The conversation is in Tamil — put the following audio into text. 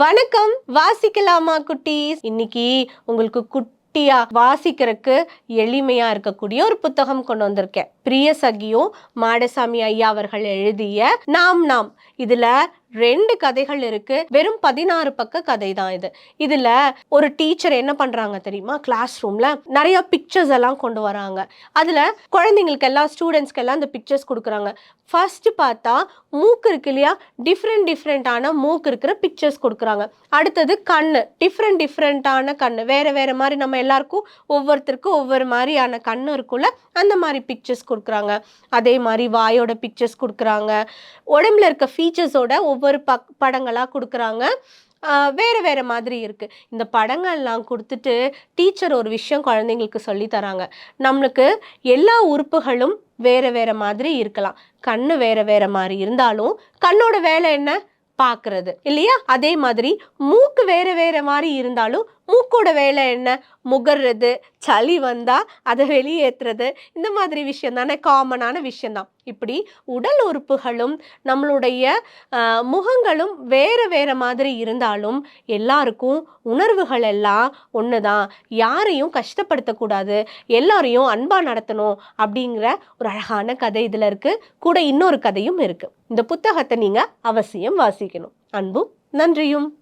வணக்கம். வாசிக்கலாமா குட்டீஸ்? இன்னைக்கு உங்களுக்கு குட்டியா வாசிக்கிறதுக்கு எளிமையா இருக்கக்கூடிய ஒரு புத்தகம் கொண்டு வந்திருக்கேன். பிரியசகியும் மாடசாமி ஐயா அவர்கள் எழுதிய நாம் நாம். இதுல 2 கதைகள் இருக்கு. வெறும் 16 பக்க கதை தான் இது. இதுல ஒரு டீச்சர் என்ன பண்றாங்க தெரியுமா? கிளாஸ் ரூம்ல நிறைய பிக்சர்ஸ் எல்லாம் கொண்டு வராங்க. அதுல குழந்தைங்களுக்கு எல்லாம் ஸ்டூடெண்ட்ஸ்க்கு எல்லாம் அந்த பிக்சர்ஸ் கொடுக்குறாங்க. ஃபர்ஸ்ட் பார்த்தா மூக்கு இருக்கு இல்லையா? டிஃப்ரெண்டான மூக்கு இருக்கிற பிக்சர்ஸ் கொடுக்குறாங்க. அடுத்தது கண்ணு, டிஃப்ரெண்டான கண்ணு, வேற வேற மாதிரி நம்ம எல்லாருக்கும் ஒவ்வொருத்தருக்கும் ஒவ்வொரு மாதிரியான கண்ணு இருக்கும்ல, அந்த மாதிரி பிக்சர்ஸ் கொடுக்குறாங்க. அதே மாதிரி வாயோட பிக்சர்ஸ் கொடுக்குறாங்க. உடம்புல இருக்க ஃபீச்சர்ஸோட ஒவ்வொரு படங்களா கொடுக்குறாங்க. வேற வேற மாதிரி இருக்கு. இந்த படங்கள்லாம் கொடுத்துட்டு டீச்சர் ஒரு விஷயம் குழந்தைங்களுக்கு சொல்லி தராங்க. நம்மளுக்கு எல்லா உறுப்புகளும் வேற வேற மாதிரி இருக்கலாம். கண்ணு வேற வேற மாதிரி இருந்தாலும் கண்ணோட வேலை என்ன? பார்க்கறது இல்லையா? அதே மாதிரி மூக்கு வேற வேற மாதிரி இருந்தாலும் மூக்கோட வேலை என்ன? முகர்றது, சளி வந்தா அதை வெளியேற்றுறது, இந்த மாதிரி விஷயம் தானே, காமனான விஷயம்தான். இப்படி உடல் உறுப்புகளும் நம்மளுடைய முகங்களும் வேற வேற மாதிரி இருந்தாலும் எல்லாருக்கும் உணர்வுகள் எல்லாம் ஒண்ணுதான். யாரையும் கஷ்டப்படுத்தக்கூடாது, எல்லாரையும் அன்பா நடத்தணும் அப்படிங்கிற ஒரு அழகான கதை இதுல இருக்கு. கூட இன்னொரு கதையும் இருக்கு. இந்த புத்தகத்தை நீங்க அவசியம் வாசிக்கணும். அன்பும் நன்றியும்.